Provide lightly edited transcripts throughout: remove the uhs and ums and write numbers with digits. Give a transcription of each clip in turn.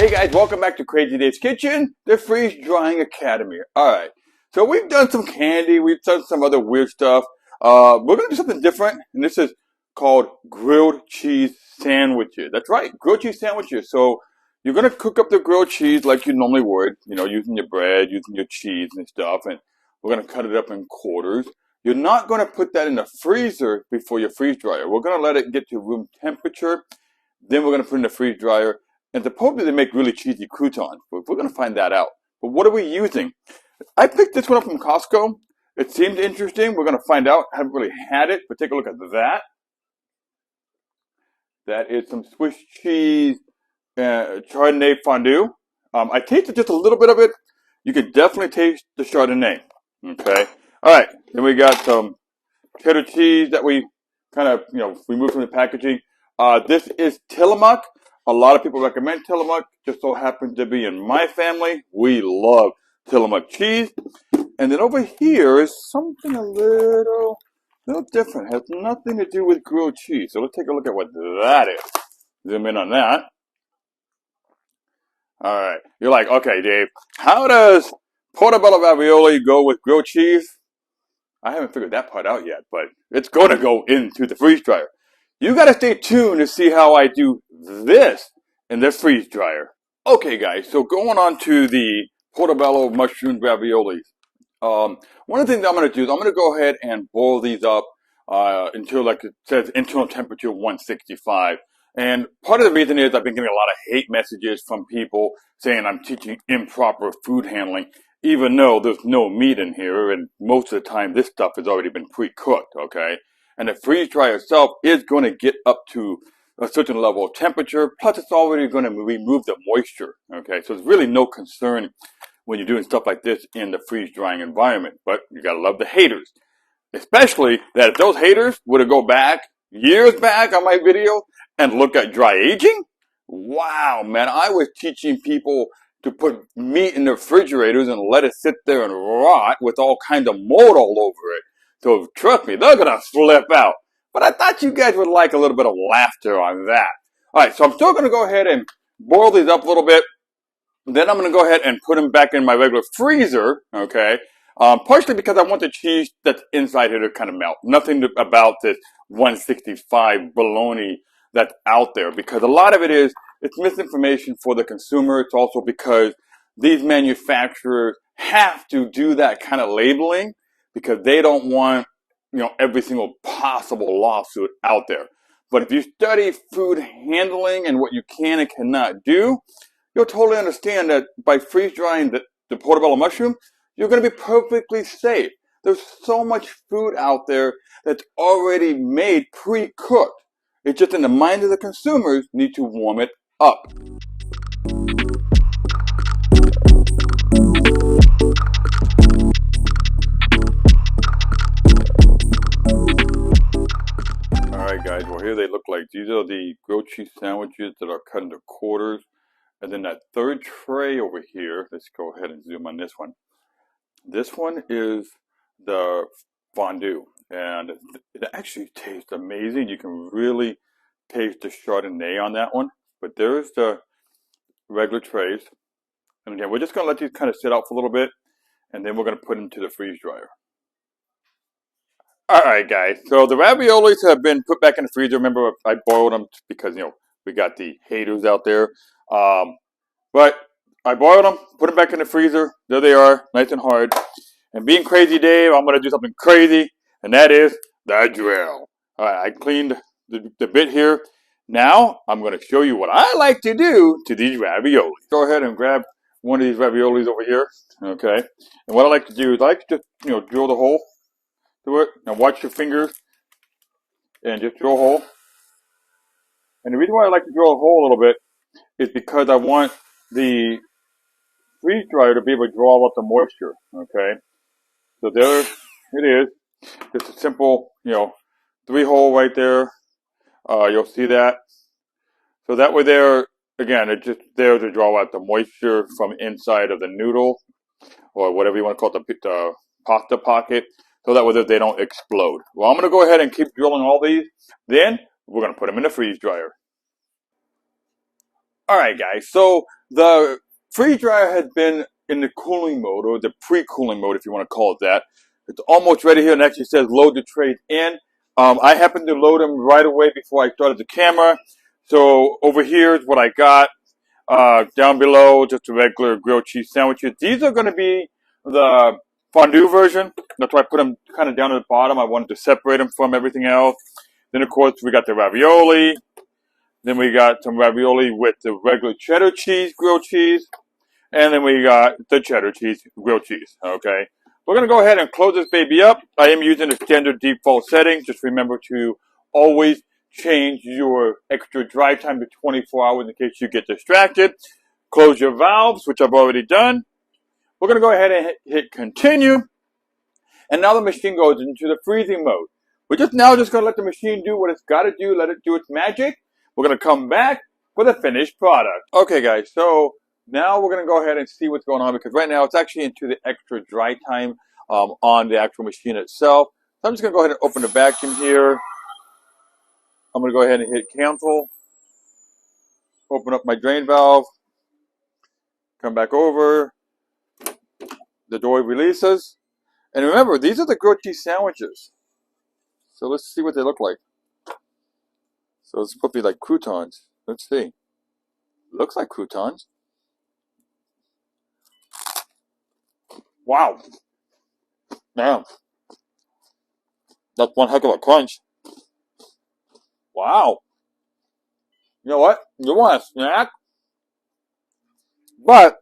Hey guys, welcome back to Crazy Dave's Kitchen, the Freeze Drying Academy. Alright, so we've done some candy, we've done some other weird stuff. We're going to do something different, and this is called grilled cheese sandwiches. That's right, grilled cheese sandwiches. So you're going to cook up the grilled cheese like you normally would, you know, using your bread, using your cheese and stuff, and we're going to cut it up in quarters. You're not going to put that in the freezer before your freeze dryer. We're going to let it get to room temperature, then we're going to put it in the freeze dryer. And supposedly they make really cheesy croutons, but we're going to find that out. But what are we using? I picked this one up from Costco. It seemed interesting. We're going to find out. I haven't really had it, but take a look at that. That is some Swiss cheese Chardonnay fondue. I tasted just a little bit of it. You can definitely taste the Chardonnay. Okay. All right. Then we got some cheddar cheese that we kind of, removed from the packaging. This is Tillamook. A lot of people recommend Tillamook. Just so happens to be in my family. We love Tillamook cheese. And then over here is something a little different. It has nothing to do with grilled cheese. So let's take a look at what that is. Zoom in on that. All right. You're like, okay, Dave, how does Portobello ravioli go with grilled cheese? I haven't figured that part out yet, but it's going to go into the freeze dryer. You got to stay tuned to see how I do this in the freeze dryer. Okay, guys, so going on to the Portobello mushroom raviolis. One of the things I'm going to do is I'm going to go ahead and boil these up until, like it says, internal temperature 165. And part of the reason is I've been getting a lot of hate messages from people saying I'm teaching improper food handling, even though there's no meat in here, and most of the time this stuff has already been pre-cooked, okay? And the freeze dryer itself is going to get up to a certain level of temperature, plus it's already going to remove the moisture, okay? So there's really no concern when you're doing stuff like this in the freeze drying environment, but you got to love the haters. Especially that if those haters were to go back, years back on my video and look at dry aging, wow, man, I was teaching people to put meat in the refrigerators and let it sit there and rot with all kinds of mold all over it. So trust me, they're going to flip out. But I thought you guys would like a little bit of laughter on that. All right, so I'm still going to go ahead and boil these up a little bit. Then I'm going to go ahead and put them back in my regular freezer, okay? Partially because I want the cheese that's inside here to kind of melt. Nothing about this 165 bologna that's out there, because a lot of it is, it's misinformation for the consumer. It's also because these manufacturers have to do that kind of labeling because they don't want, every single possible lawsuit out there. But if you study food handling and what you can and cannot do, you'll totally understand that by freeze drying the portobello mushroom, you're going to be perfectly safe. There's so much food out there that's already made pre-cooked. It's just in the mind of the consumers need to warm it up. Alright guys, well here they look like. These are the grilled cheese sandwiches that are cut into quarters. And then that third tray over here, let's go ahead and zoom on this one. This one is the fondue, and it actually tastes amazing. You can really taste the Chardonnay on that one. But there's the regular trays. And again, we're just going to let these kind of sit out for a little bit, and then we're going to put them into the freeze dryer. Alright guys, so the raviolis have been put back in the freezer. Remember, I boiled them because, we got the haters out there. But I boiled them, put them back in the freezer. There they are, nice and hard. And being Crazy Dave, I'm going to do something crazy, and that is the drill. Alright, I cleaned the bit here. Now, I'm going to show you what I like to do to these raviolis. Go ahead and grab one of these raviolis over here, okay? And what I like to do is I like to just, drill the hole through it. Now watch your fingers and just drill a hole. And the reason why I like to drill a hole a little bit is because I want the freeze dryer to be able to draw out the moisture, okay? So there it is. Just a simple, 3-hole right there. You'll see that. So that way there, again, it's just there to draw out the moisture from inside of the noodle, or whatever you want to call it, the pasta pocket, so that way they don't explode. Well, I'm going to go ahead and keep drilling all these. Then we're going to put them in the freeze dryer. Alright guys, so the freeze dryer had been in the cooling mode, or the pre-cooling mode, if you want to call it that. It's almost ready here, and actually says load the trays in. I happened to load them right away before I started the camera. So over here is what I got. Down below, just the regular grilled cheese sandwiches. These are going to be the fondue version. That's why I put them kind of down at the bottom. I wanted to separate them from everything else. Then, of course, we got the ravioli. Then we got some ravioli with the regular cheddar cheese, grilled cheese. And then we got the cheddar cheese, grilled cheese. Okay. We're going to go ahead and close this baby up. I am using the standard default setting. Just remember to always change your extra dry time to 24 hours in case you get distracted. Close your valves, which I've already done. We're going to go ahead and hit continue. And now the machine goes into the freezing mode. We're just going to let the machine do what it's got to do. Let it do its magic. We're going to come back for the finished product. Okay, guys. So now we're going to go ahead and see what's going on, because right now it's actually into the extra dry time on the actual machine itself. So I'm just going to go ahead and open the vacuum here. I'm going to go ahead and hit cancel. Open up my drain valve. Come back over. The door releases. And remember, these are the grilled cheese sandwiches. So let's see what they look like. So it's supposed to be like croutons. Let's see. Looks like croutons. Wow. Damn. That's one heck of a crunch. Wow. You know what? You want a snack? But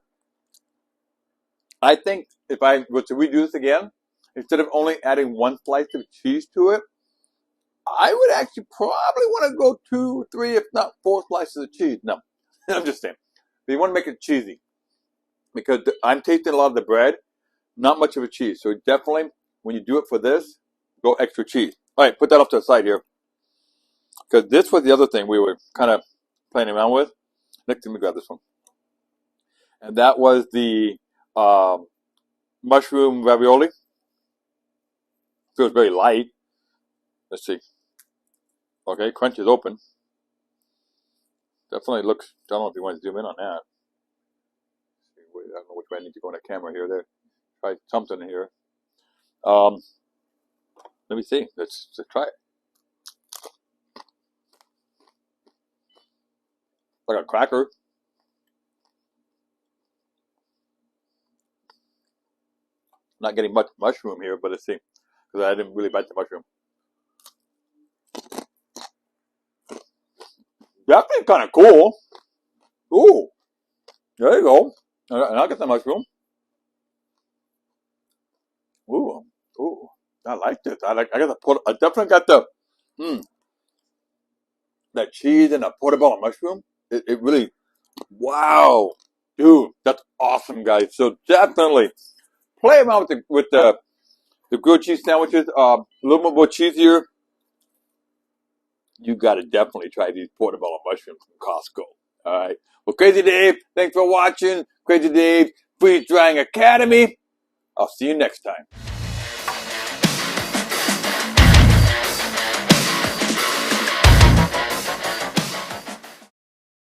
I think if I were to redo this again, instead of only adding one slice of cheese to it, I would actually probably want to go 2, 3, if not 4 slices of cheese. No, I'm just saying. But you want to make it cheesy, because I'm tasting a lot of the bread, not much of a cheese. So definitely, when you do it for this, go extra cheese. All right, put that off to the side here, because this was the other thing we were kind of playing around with. Next, let me grab this one. And that was the mushroom ravioli. Feels very light. Let's see. Okay, crunch is open. Definitely looks, I don't know if you want to zoom in on that. I don't know which way I need to go on the camera here. There, try something here. Let me see. Let's try it. Like a cracker. Not getting much mushroom here, but let's see, because I didn't really bite the mushroom. Definitely kind of cool. Ooh, there you go. And I'll get the mushroom. Ooh, I like this. I definitely got the that cheese and the portobello mushroom. It really, wow, dude, that's awesome, guys. So definitely play around with the grilled cheese sandwiches. A little more cheesier. You got to definitely try these portobello mushrooms from Costco. All right. Well, Crazy Dave, thanks for watching. Crazy Dave Freeze Drying Academy. I'll see you next time.